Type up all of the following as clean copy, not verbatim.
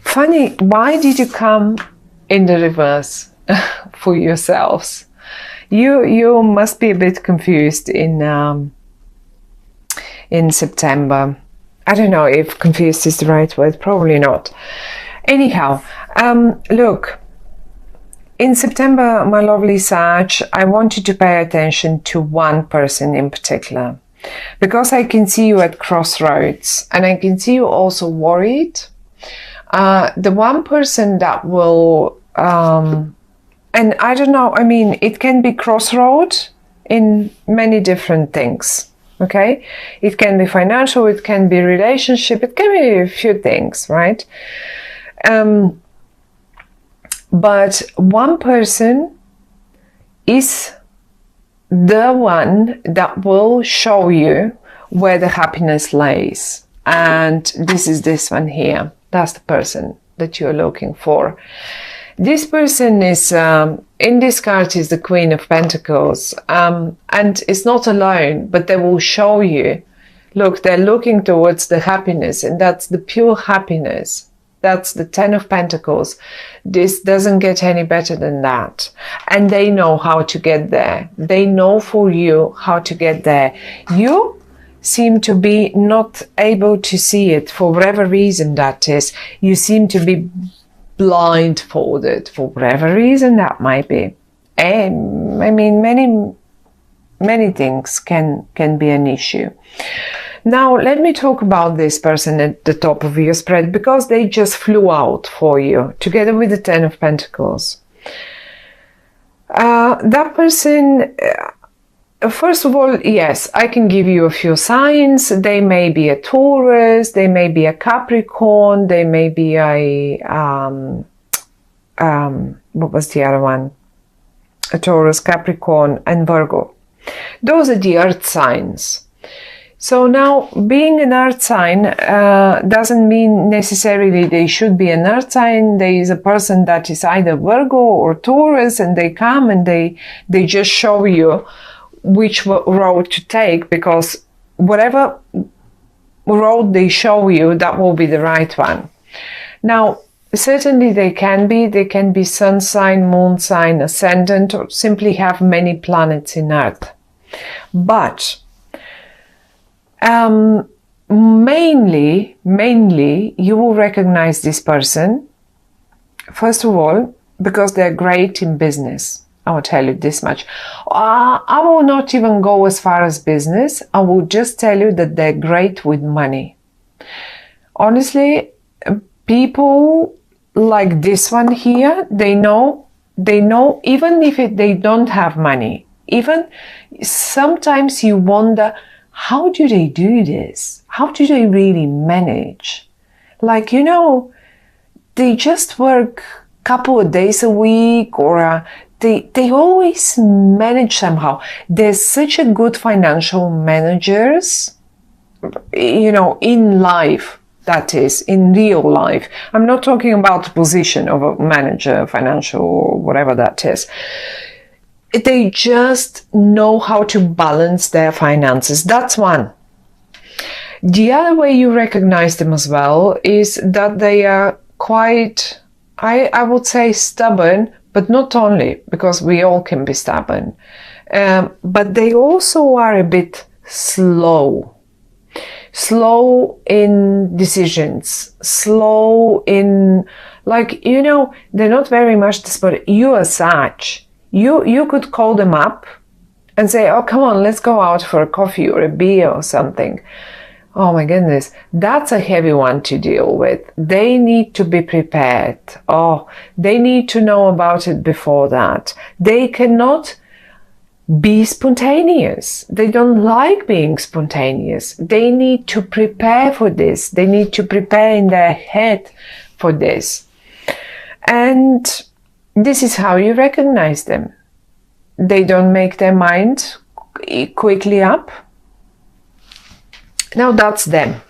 Funny, why did you come in the reverse for yourselves? You must be a bit confused in September. I don't know if confused is the right word, probably not. Anyhow, look, in September, my lovely Sag, I want you to pay attention to one person in particular, because I can see you at crossroads, and I can see you also worried. The one person that will, and I don't know, I mean, it can be crossroad in many different things, okay? It can be financial, it can be relationship, it can be a few things, right? But one person is the one that will show you where the happiness lays. And this is this one here. That's the person that you're looking for. This person is, in this card, is the Queen of Pentacles. And it's not alone, but they will show you. Look, they're looking towards the happiness, and that's the pure happiness. That's the Ten of Pentacles. This doesn't get any better than that. And they know how to get there. They know for you how to get there. You seem to be not able to see it for whatever reason that is. You seem to be blindfolded for whatever reason that might be. And I mean, many things can be an issue. Now, let me talk about this person at the top of your spread, because they just flew out for you, together with the Ten of Pentacles. That person, first of all, yes, I can give you a few signs. They may be a Taurus, they may be a Capricorn, they may be a, what was the other one? A Taurus, Capricorn, and Virgo. Those are the earth signs. So now, being an earth sign doesn't mean necessarily they should be an earth sign. There is a person that is either Virgo or Taurus, and they come and they just show you which road to take, because whatever road they show you, that will be the right one. Now, certainly they can be sun sign, moon sign, ascendant, or simply have many planets in earth. But mainly you will recognize this person, first of all, because they're great in business. I will tell you this much. I will not even go as far as business. I will just tell you that they're great with money. Honestly, people like this one here, they know, even if they don't have money, even sometimes you wonder, how do they do this? How do they really manage? Like, you know, they just work a couple of days a week, or they always manage somehow. They're such a good financial managers, you know, in life, that is, in real life. I'm not talking about the position of a manager, financial, or whatever that is. They just know how to balance their finances. That's one. The other way you recognize them as well is that they are quite, I would say, stubborn, but not only, because we all can be stubborn, but they also are a bit slow in decisions, slow in, like, you know, they're not very much this, but you are such. You could call them up and say, oh, come on, let's go out for a coffee or a beer or something. Oh my goodness, that's a heavy one to deal with. They need to be prepared. Oh, they need to know about it before that. They cannot be spontaneous. They don't like being spontaneous. They need to prepare for this. They need to prepare in their head for this. And this is how you recognize them. They don't make their mind quickly up. Now that's them.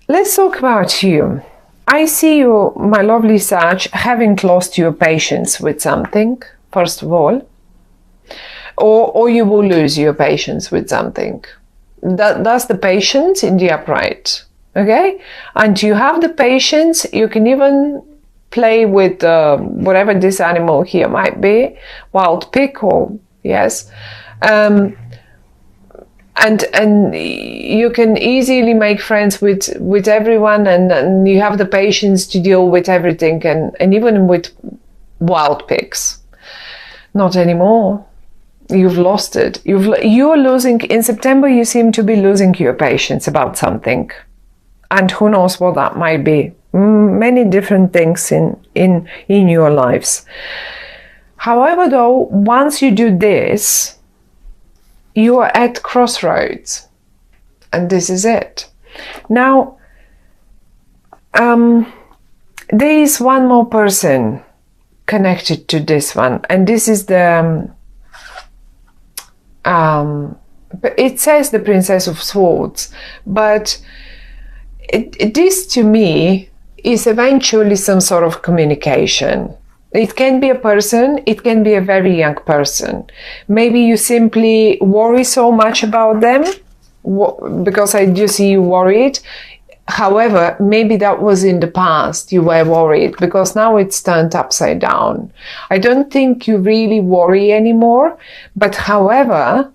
Let's talk about you. I see you, my lovely Sag, having lost your patience with something, first of all. Or you will lose your patience with something. That's the patience in the upright. Okay? And you have the patience. You can even play with whatever this animal here might be, wild pig or yes. And you can easily make friends with everyone, and you have the patience to deal with everything, and even with wild pigs. Not anymore. You've lost it. You're losing, in September you seem to be losing your patience about something. And who knows what that might be. Many different things in your lives. However, though, once you do this, you are at crossroads, and this is it. Now, there is one more person connected to this one, and this is the it says the Princess of Swords, but this to me is eventually some sort of communication. It can be a person, it can be a very young person. Maybe you simply worry so much about them, because I do see you worried. However, maybe that was in the past, you were worried, because now it's turned upside down. I don't think you really worry anymore, but however,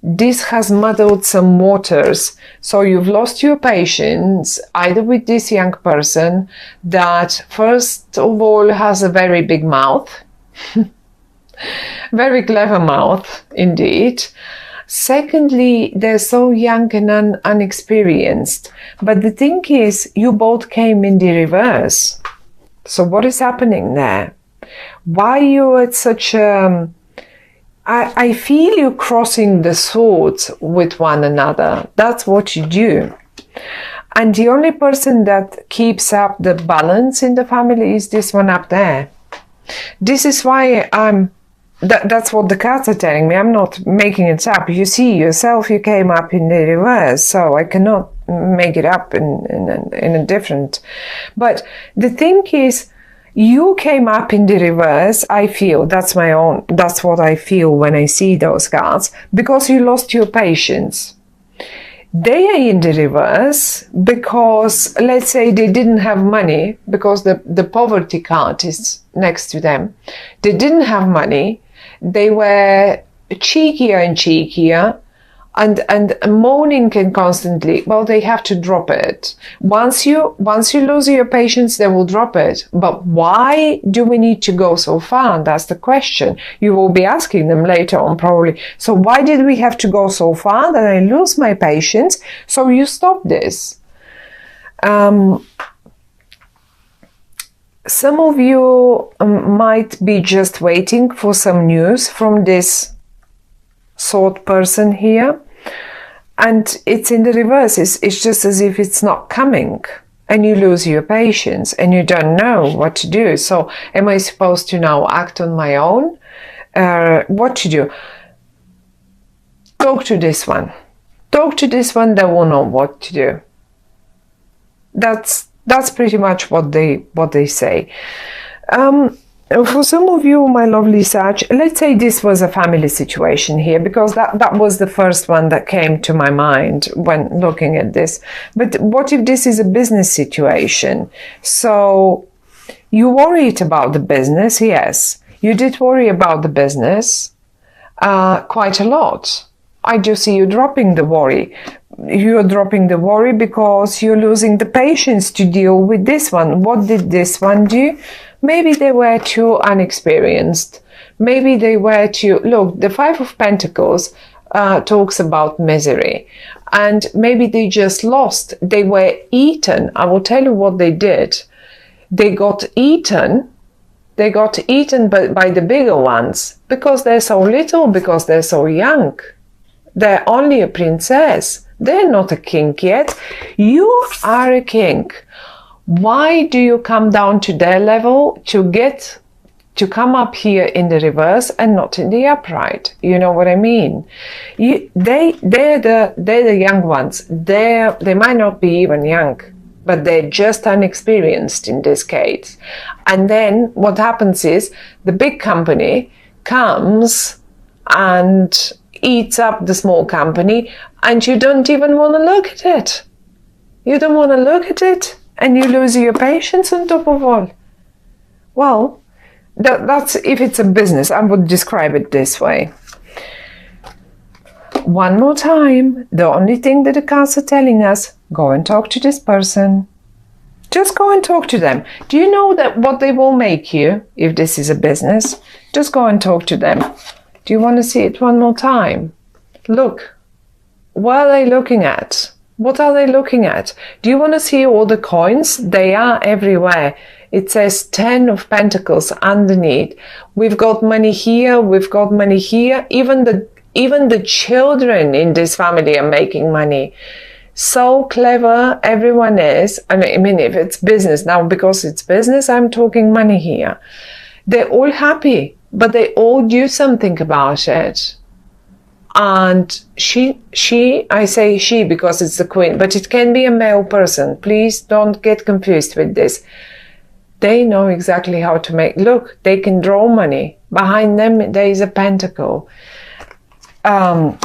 this has muddled some waters. So you've lost your patience, either with this young person that first of all has a very big mouth, very clever mouth indeed. Secondly, they're so young and unexperienced. But the thing is, you both came in the reverse. So what is happening there? Why you at such a... I feel you crossing the swords with one another. That's what you do. And the only person that keeps up the balance in the family is this one up there. This is why that's what the cards are telling me. I'm not making it up. You see yourself, you came up in the reverse, so I cannot make it up in a different. But the thing is, you came up in the reverse, I feel, that's what I feel when I see those cards, because you lost your patience. They are in the reverse because, let's say, they didn't have money, because the poverty card is next to them. They didn't have money. They were cheekier and cheekier, and moaning and constantly. Well, they have to drop it. Once you lose your patience, they will drop it. But why do we need to go so far? And that's the question. You will be asking them later on probably. So why did we have to go so far that I lose my patience? So you stop this. Some of you might be just waiting for some news from this sword person here, and it's in the reverse. It's just as if it's not coming, and you lose your patience and you don't know what to do. So am I supposed to now act on my own? What to do? Talk to this one. Talk to this one. They will know what to do. That's pretty much what they say. For some of you, my lovely Sag, let's say this was a family situation here, because that was the first one that came to my mind when looking at this. But what if this is a business situation? So you worried about the business, yes. You did worry about the business quite a lot. I do see you dropping the worry. You're dropping the worry because you're losing the patience to deal with this one. What did this one do? Maybe they were too unexperienced. Maybe they were too... Look, the Five of Pentacles talks about misery. And maybe they just lost. They were eaten. I will tell you what they did. They got eaten. They got eaten by the bigger ones because they're so little, because they're so young. They're only a princess. They're not a king yet. You are a king. Why do you come down to their level to come up here in the reverse and not in the upright? You know what I mean? They're the young ones. They might not be even young, but they're just unexperienced in this case. And then what happens is the big company comes and eats up the small company, and you don't even want to look at it. You don't want to look at it, and you lose your patience on top of all. Well, that's if it's a business. I would describe it this way. One more time, the only thing that the cards are telling us, go and talk to this person. Just go and talk to them. Do you know that what they will make you, if this is a business? Just go and talk to them. Do you want to see it one more time? Look. What are they looking at? What are they looking at? Do you want to see all the coins? They are everywhere. It says 10 of Pentacles underneath. We've got money here. We've got money here. Even the children in this family are making money. So clever everyone is. I mean, if it's business now, because it's business, I'm talking money here. They're all happy, but they all do something about it. And I say she because it's the queen, but it can be a male person. Please don't get confused with this. They know exactly how to make, look, they can draw money. Behind them, there is a pentacle. Talk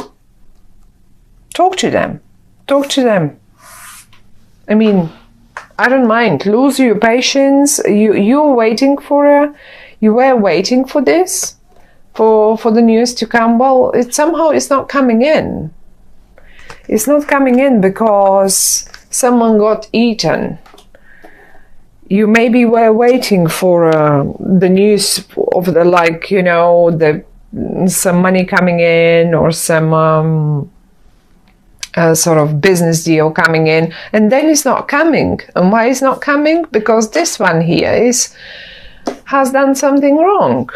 to them. Talk to them. I mean, I don't mind. Lose your patience. You were waiting for this, for the news to come. Well, somehow it's not coming in. It's not coming in because someone got eaten. You maybe were waiting for the news of some money coming in, or some sort of business deal coming in, and then it's not coming. And why it's not coming? Because this one here has done something wrong.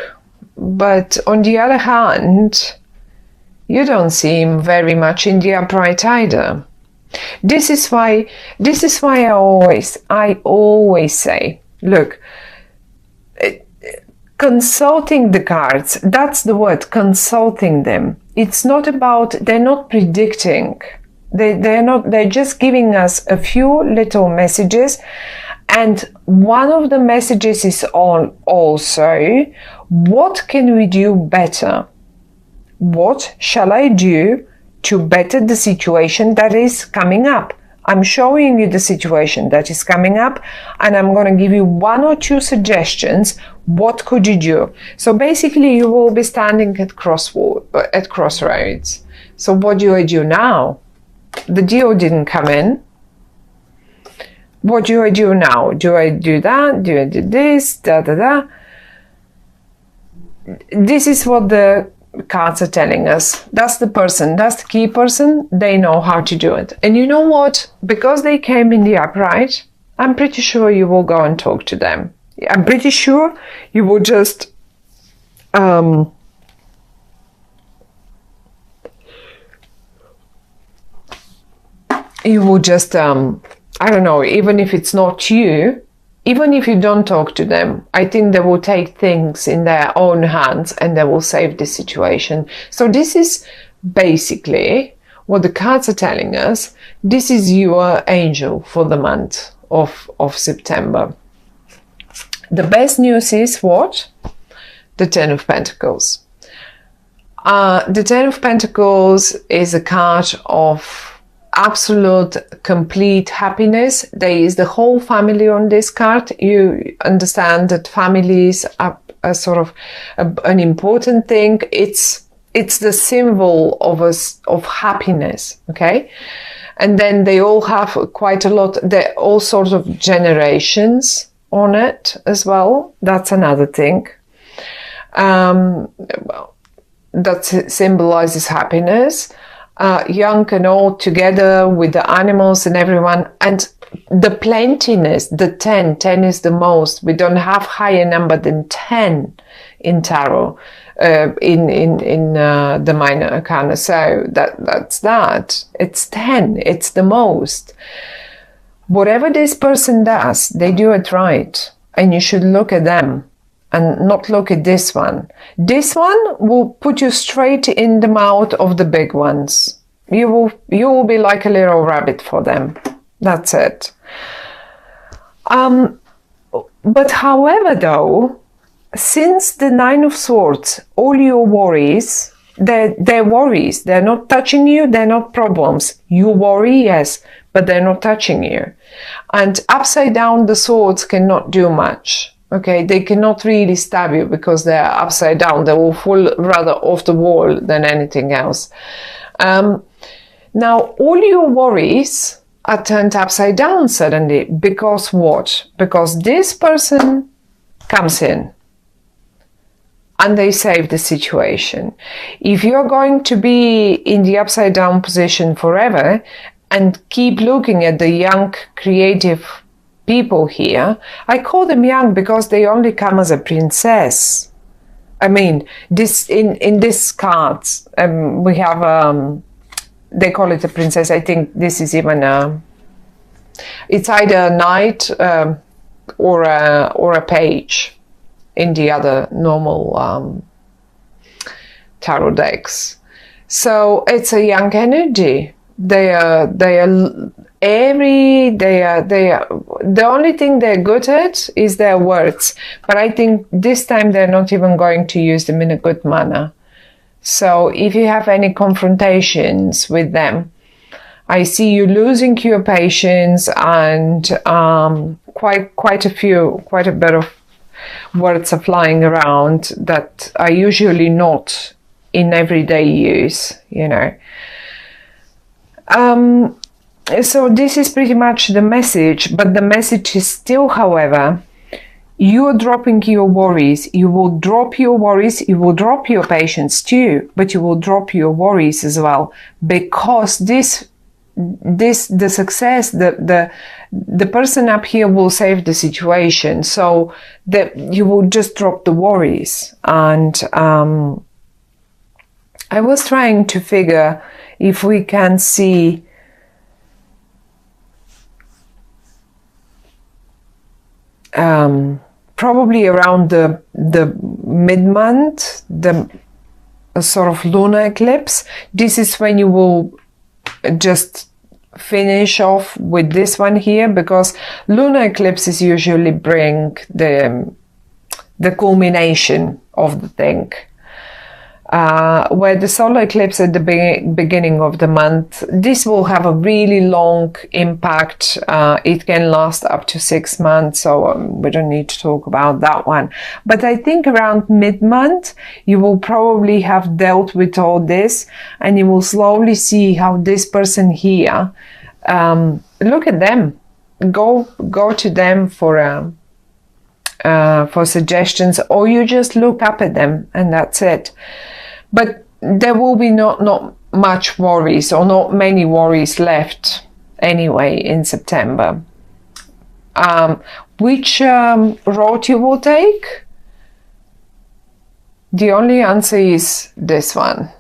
But on the other hand, you don't seem very much in the upright either. This is why I always say, look, consulting the cards, that's the word, consulting them. It's not about, they're not predicting. They're just giving us a few little messages. And one of the messages is also, what can we do better? What shall I do to better the situation that is coming up? I'm showing you the situation that is coming up, and I'm going to give you one or two suggestions. What could you do? So basically, you will be standing at crossroads. So what do I do now? The deal didn't come in. What do I do now? Do I do that? Do I do this? This is what the cards are telling us. That's the person, that's the key person. They know how to do it. And you know what? Because they came in the upright, I'm pretty sure you will go and talk to them. I'm pretty sure you will just I don't know, even if it's not you, even if you don't talk to them, I think they will take things in their own hands and they will save the situation. So this is basically what the cards are telling us. This is your angel for the month of September. The best news is what? The Ten of Pentacles. The Ten of Pentacles is a card of absolute complete happiness. There is the whole family on this card. You understand that families are a sort of an important thing. It's the symbol of happiness, okay? And then they all have quite a lot, there are all sorts of generations on it as well. That's another thing. That symbolizes happiness. Young and old together with the animals and everyone, and the plentiness, the 10 is the most. We don't have higher number than 10 in tarot, in the minor arcana. So that's that. It's 10. It's the most. Whatever this person does, they do it right, and you should look at them and not look at this one. This one will put you straight in the mouth of the big ones. You will be like a little rabbit for them. That's it. But however, though, since the Nine of Swords, all your worries, they're worries. They're not touching you. They're not problems. You worry, yes, but they're not touching you. And upside down, the swords cannot do much. Okay, they cannot really stab you because they're upside down. They will fall rather off the wall than anything else. Now, all your worries are turned upside down suddenly. Because what? Because this person comes in and they save the situation. If you're going to be in the upside down position forever and keep looking at the young, creative people here, I call them young because they only come as a princess. I mean, this in this cards, we have, they call it a princess. I think this is even it's either a knight or a page in the other normal tarot decks. So it's a young energy. They are the only thing they're good at is their words. But I think this time they're not even going to use them in a good manner. So if you have any confrontations with them, I see you losing your patience, and quite a bit of words are flying around that are usually not in everyday use, you know. So this is pretty much the message, but the message is still, however, you're dropping your worries. You will drop your worries, you will drop your patience too, but you will drop your worries as well, because the success, the person up here will save the situation, so that you will just drop the worries. And I was trying to figure if we can see probably around the mid-month, the sort of lunar eclipse. This is when you will just finish off with this one here, because lunar eclipses usually bring the culmination of the thing. Where the solar eclipse at the beginning of the month, this will have a really long impact. It can last up to 6 months, so we don't need to talk about that one. But I think around mid-month, you will probably have dealt with all this, and you will slowly see how this person here, look at them, go to them for suggestions, or you just look up at them and that's it. But there will be not much worries, or not many worries left anyway in September. Which road you will take? The only answer is this one.